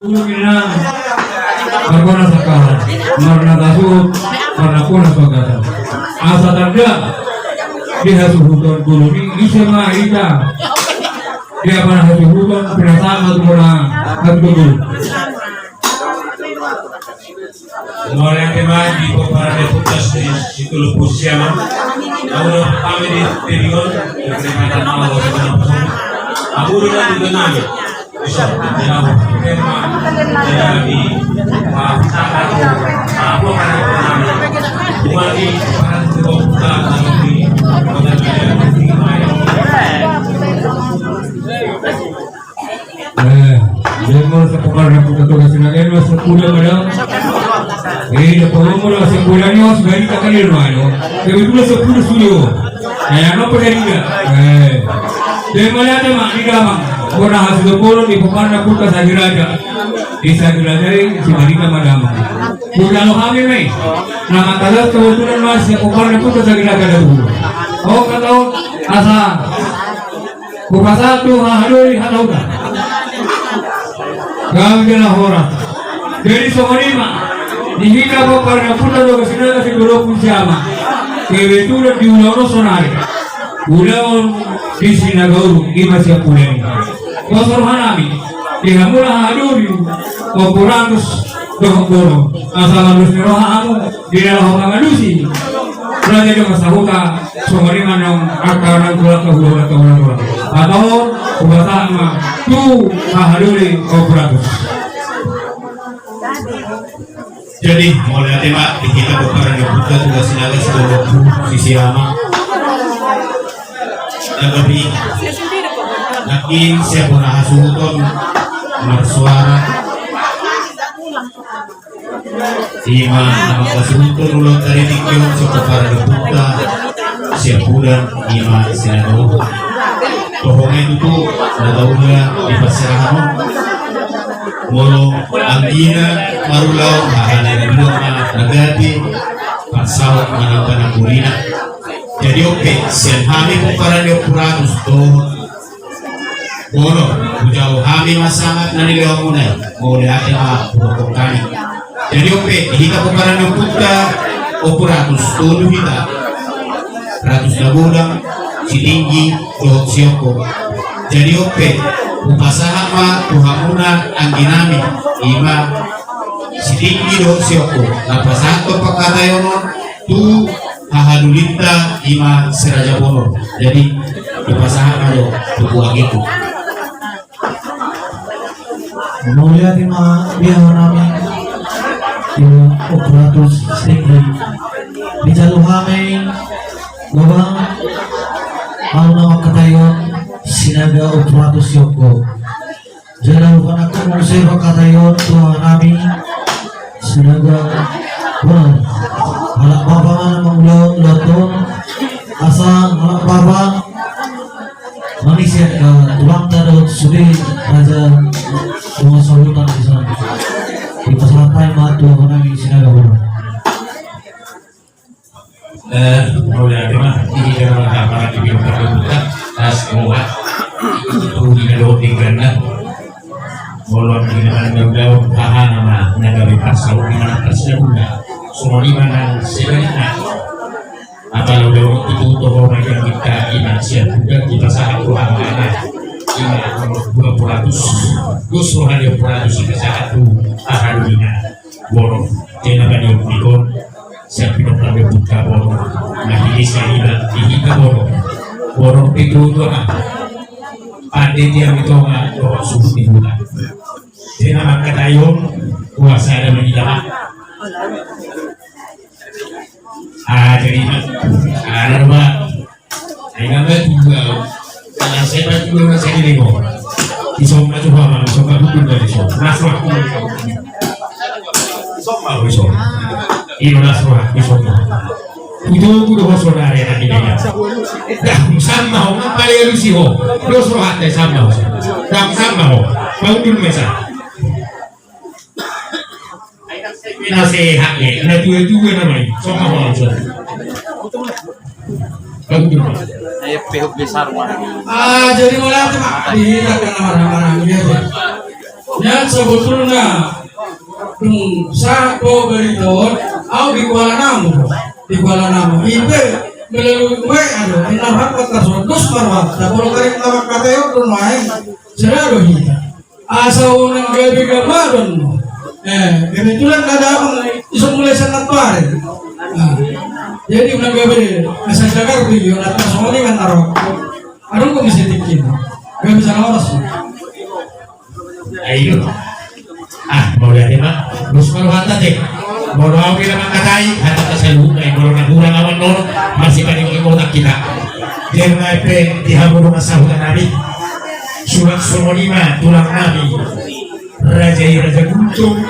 Kemungkinan berguna sekarang karena tasuk karena pun sebagainya asa tanda dia hasil hutan dulu ini isema ita dia pernah hasil hutan pernah sama semua betul Mulai tema di para deputas di situ lupus siapa kalau kami di periode kesempatan awal aku dengan juga nanya bisa tema jadi apa cuma di para deputas di Demo sepukar na po ito kasi nag-eno sa kulang madam. Napawang mo lang sa kulang nyo, sa gani kakalil ano. Kaya ito lang sa pulo studio. Kaya ano pa rin nga. Demo natin mga nilamang. Kung nakasunod po rin, ipapar na po ka sa girada. Sa girada rin, si Marika madam. Kung lalo kami may, nakatalas kawastunan mas, ipapar na po ka sa girada na po. O kataon, asa. Kung asa ito, hahaluri, halaw na. Kami na hora. Dari somalima, dihika po karena puta do kasina kasi dulo po siyama. Kaya betul di ulang sonari. Ulang di sinagauru ima siya pulen. Kosor hanami, dihamula haduri, kopuratus dohokoro. Asal halus niroha amo, di dalam hangalusi. Raja do masahuta somalima nang akaran tulak kahuluan kahuluan. Atau ubasama tu kahaduri kopuratus. Jadi mulai tema kita berperan di buka tugas sinaga seluruh sisi ama lebih yakin siapa nahasuton bersuara Ima nama kasuton ulang dari tikion siapa para di buka siap bulan ima sinaga tohongnya itu nadaunnya di pasirahan molo anggina marulau bahana dan dua nagati pasawat manangkan kulina jadi oke sen hami bukaran yo puratus to bono bujau hami masangat nani leo munai mau lihat ma purokokani jadi oke kita bukaran yo putra opuratus to kita ratus labudang si tinggi dohok sioko jadi oke upasaha ma tuhamuna angginami ima si tinggi dohok sioko napasato pakatayono tu hahadulinta ima seraja bono jadi upasaha kayo tubuang itu Mulia tima biar nami operatus stingri dijaluhame gobang alna katayon sinaga operatus yoko jalan aku musir katayon tuhan nami sinaga wah halak baba mana mengulang laton asal halak baba manusia tulang tadot sudi raja semua sahutan di sana di pasatai matu nami sinaga wah mulai tema ini dalam para di bidang terbuka semua itu dilakukan bolon di mana jauh tahan nama negara pasal di mana tersebut semua di mana sebenarnya apa lo itu tokoh yang kita inasiat juga kita sangat kurang mana ini 200 justru hanya 200 kita sangat tuh tahan di mana bolon jangan ada yang ikut siap pindah kami buka bolon nah ini saya kita bolon itu doa pandai dia itu doa subuh di bulan jadi nama katayon puasa ada menjadi jadi ada apa ini nama juga karena saya juga masih di lego isomna coba mana coba bukan dari so nasrah isomna isom ini nasrah isomna itu udah saudara yang ini sama orang paling lucu ho terus rohat deh sama ho mau dulu mesa nasihat ya ada juga namanya sama ho mau dulu Ayo pihak besar mah. jadi mulai apa? Tidak karena marah-marah biasa. Ya sebetulnya satu beriton, au di Kuala Namu, itu melalui ada inahat kata dus marwat, tak boleh tarik nama kata itu main, saya kita. Asal orang gabi gabaran, kebetulan ada apa? Isu mulai sangat pare. Jadi orang gabi asal jaga video, nanti soalnya kan taruh, ada kok bisa tikin, gak bisa lolos. Ayo. Mau lihat mah, terus kalau hata deh, mau doa bila makatai, hata terseluruh, kalau kurang awan nol, masih pada yang otak kita. Dia mengapai di hamur masalah Nabi, surat 5 tulang Nabi, Raja Guntung.